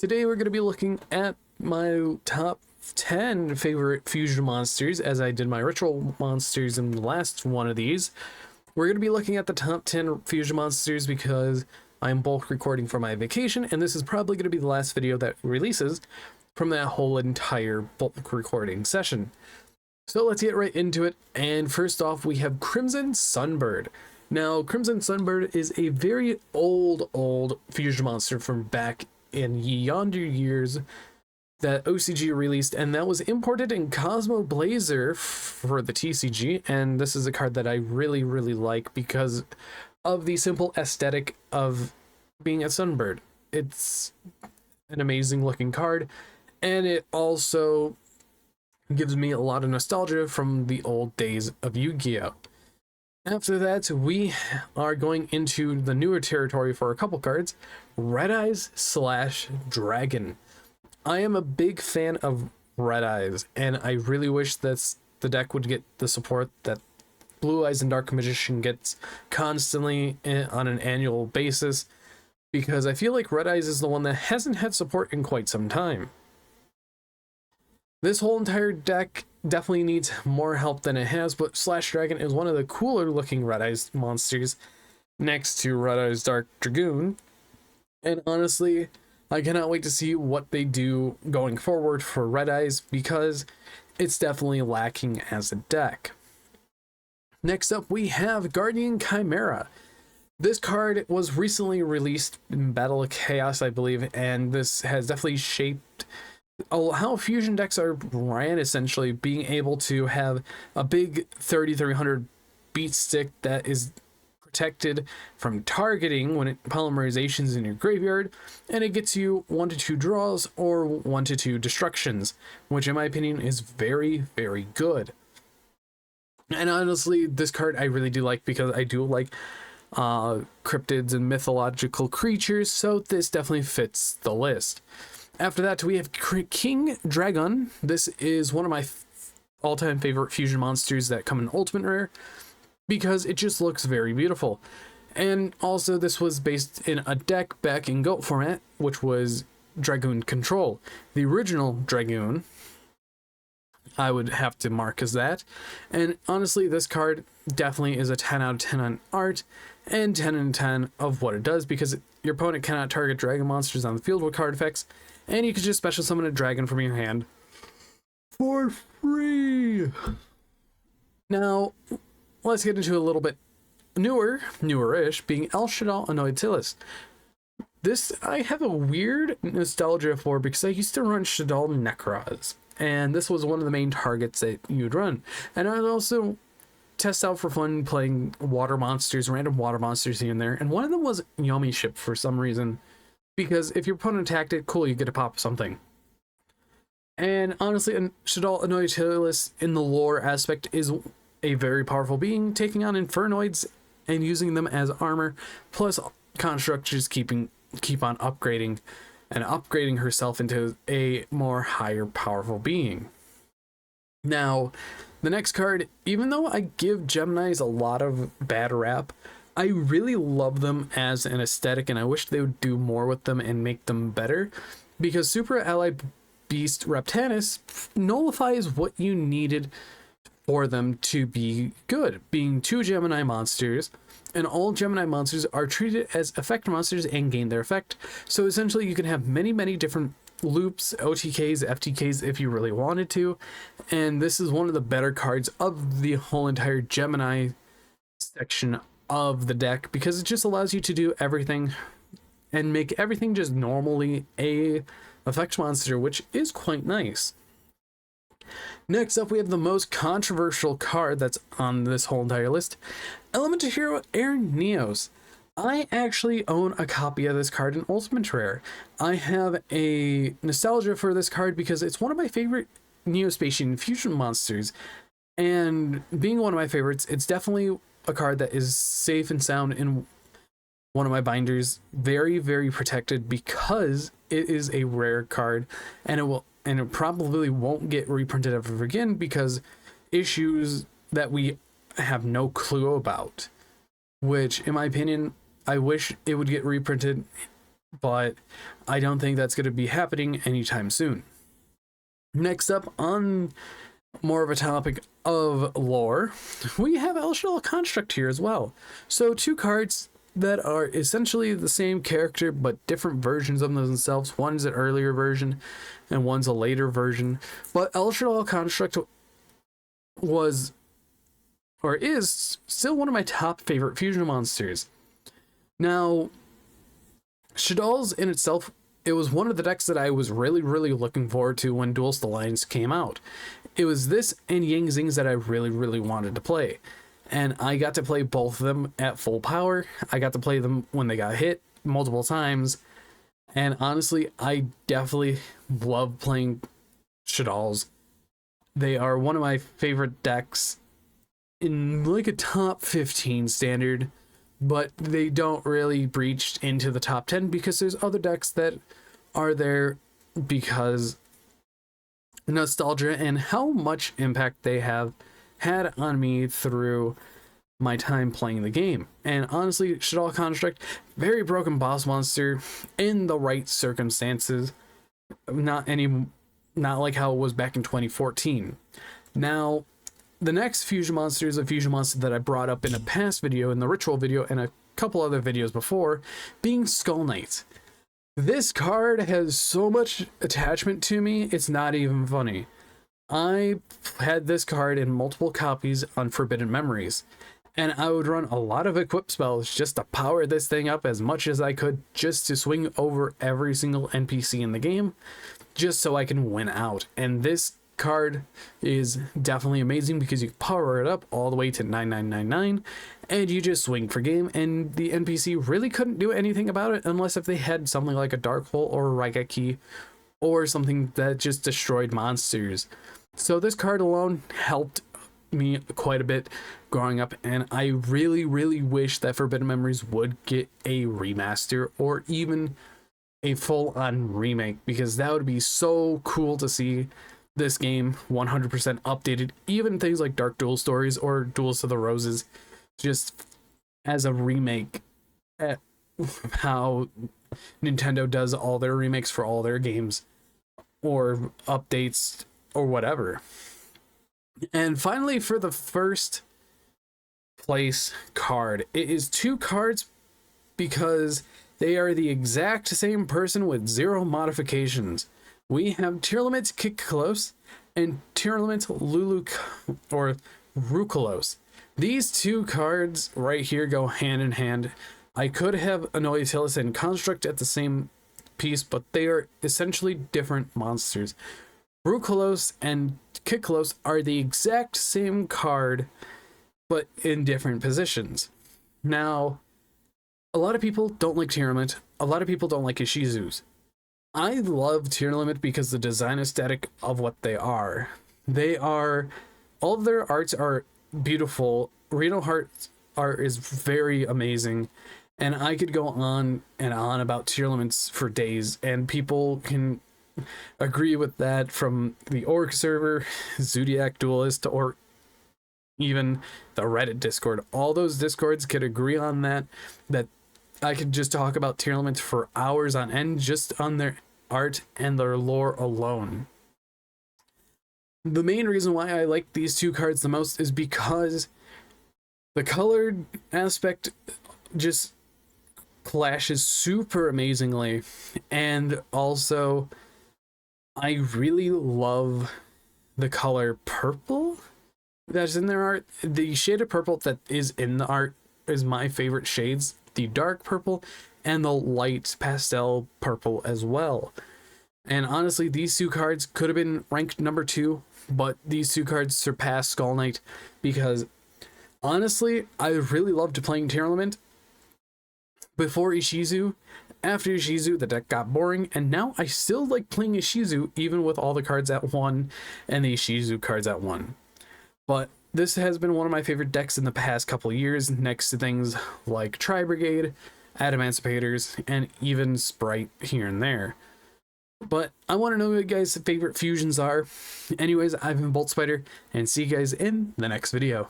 Today we're going to be looking at my top 10 favorite fusion monsters, as I did my ritual monsters in the last one of these. We're going to be looking at the top 10 fusion monsters because I'm bulk recording for my vacation, and this is probably going to be the last video that releases from that whole entire bulk recording session. So let's get right into it, and first off we have Crimson Sunbird. Now, Crimson Sunbird is a very old fusion monster from back in yonder years that OCG released, and that was imported in Cosmo Blazer for the TCG, and this is a card that I really like because of the simple aesthetic of being a Sunbird. It's an amazing looking card, and it also gives me a lot of nostalgia from the old days of Yu-Gi-Oh! After that, we are going into the newer territory for a couple cards, Red Eyes / Dragon. I am a big fan of Red Eyes, and I really wish that the deck would get the support that Blue Eyes and Dark Magician gets constantly on an annual basis, because I feel like Red Eyes is the one that hasn't had support in quite some time. This whole entire deck definitely needs more help than it has, but Slash Dragon is one of the cooler looking Red Eyes monsters next to Red Eyes Dark Dragoon. And honestly, I cannot wait to see what they do going forward for Red Eyes, because it's definitely lacking as a deck. Next up, we have Guardian Chimera. This card was recently released in Battle of Chaos, I believe, and this has definitely shaped how fusion decks are ran, essentially being able to have a big 3300 beat stick that is protected from targeting when it polymerizations in your graveyard, and it gets you 1 to 2 draws or 1 to 2 destructions, which in my opinion is very good. And honestly, this card I really do like because I do like cryptids and mythological creatures, so this definitely fits the list. After that, we have King Dragon. This is one of my all-time favorite fusion monsters that come in Ultimate Rare because it just looks very beautiful. And also, this was based in a deck back in GOAT format, which was Dragoon Control. The original Dragoon, I would have to mark as that. And honestly, this card definitely is a 10 out of 10 on art and 10 out of 10 of what it does, because your opponent cannot target dragon monsters on the field with card effects, and you can just special summon a dragon from your hand for free. Now, let's get into a little bit newer-ish, being El Shaddoll Anoetilis. This I have a weird nostalgia for because I used to run Shaddoll Necros, and this was one of the main targets that you'd run. And I'd also test out for fun playing water monsters, random water monsters here and there, and one of them was Yomi Ship for some reason, because if your opponent attacked it, cool, you get to pop something. And honestly, Shaddoll Anoetilis in the lore aspect is a very powerful being, taking on Infernoids and using them as armor, plus Construct just keep on upgrading and upgrading herself into a more higher powerful being. Now, the next card, even though I give Geminis a lot of bad rap, I really love them as an aesthetic, and I wish they would do more with them and make them better, because Super Ally Beast Reptanus nullifies what you needed for them to be good, being 2 Gemini monsters, and all Gemini monsters are treated as effect monsters and gain their effect. So essentially you can have many different loops, OTKs, FTKs if you really wanted to, and this is one of the better cards of the whole entire Gemini section of the deck, because it just allows you to do everything and make everything just normally a effect monster, which is quite nice. Next up, we have the most controversial card that's on this whole entire list, Elemental Hero Air Neos. I actually own a copy of this card in Ultimate Rare. I have a nostalgia for this card because it's one of my favorite Neospatian fusion monsters, and being one of my favorites, it's definitely a card that is safe and sound in one of my binders, very protected, because it is a rare card, and it probably won't get reprinted ever again because issues that we have no clue about, which in my opinion, I wish it would get reprinted but I don't think that's going to be happening anytime soon. Next up, on more of a topic of lore, we have El Shaddoll Construct here as well. So 2 cards that are essentially the same character but different versions of themselves. One's an earlier version and one's a later version. But El Shaddoll Construct was, or is, still one of my top favorite fusion monsters. Now, Shaddolls in itself, it was one of the decks that I was really looking forward to when Duelist Alliance came out. It was this and Yang Zings that I really wanted to play. And I got to play both of them at full power. I got to play them when they got hit multiple times. And honestly, I definitely love playing Shaddolls. They are one of my favorite decks in like a top 15 standard, but they don't really breach into the top 10 because there's other decks that are there because nostalgia and how much impact they have had on me through my time playing the game. And honestly, Shaddoll Construct, very broken boss monster in the right circumstances. Not like how it was back in 2014. Now, the next fusion monster is a fusion monster that I brought up in a past video, in the ritual video, and a couple other videos before, being Skull Knight. This card has so much attachment to me, it's not even funny. I had this card in multiple copies on Forbidden Memories, and I would run a lot of equip spells just to power this thing up as much as I could, just to swing over every single NPC in the game, just so I can win out. And this card is definitely amazing because you power it up all the way to 9999 and you just swing for game, and the NPC really couldn't do anything about it unless if they had something like a Dark Hole or a Raigeki or something that just destroyed monsters. So this card alone helped me quite a bit growing up, and I really wish that Forbidden Memories would get a remaster or even a full-on remake, because that would be so cool to see this game 100% updated. Even things like Dark Duel Stories or Duels to the Roses, just as a remake at how Nintendo does all their remakes for all their games or updates or whatever. And finally, for the first place card, it is 2 cards because they are the exact same person with 0 modifications. We have Tearlament Kiklos and Tearlament Lulu or Rukolos. These 2 cards right here go hand in hand. I could have Anoyatelis and Construct at the same piece, but they are essentially different monsters. Rukolos and Kiklos are the exact same card, but in different positions. Now, a lot of people don't like Tearlament. A lot of people don't like Ishizus. I love Tearlament because the design aesthetic of what they are. They are, all of their arts are beautiful. Reno Heart's art is very amazing. And I could go on and on about Tearlaments for days, and people can agree with that, from the Orc server, Zodiac Duelist, or even the Reddit Discord. All those Discords could agree on that I could just talk about Tearlaments for hours on end, just on their art and their lore alone. The main reason why I like these 2 cards the most is because the colored aspect just clashes super amazingly, and also I really love the color purple that's in their art. The shade of purple that is in the art is my favorite shades, the dark purple and the light pastel purple as well. And honestly, these 2 cards could have been ranked number 2, but these 2 cards surpass Skull Knight because honestly, I really loved playing Tearlament before Ishizu. After Ishizu, the deck got boring, and now I still like playing Ishizu even with all the cards at 1 and the Ishizu cards at 1. But this has been one of my favorite decks in the past couple of years, next to things like Tri-Brigade, Adamancipators, and even Sprite here and there. But I want to know what you guys' favorite fusions are. Anyways, I've been Bolt Spider, and see you guys in the next video.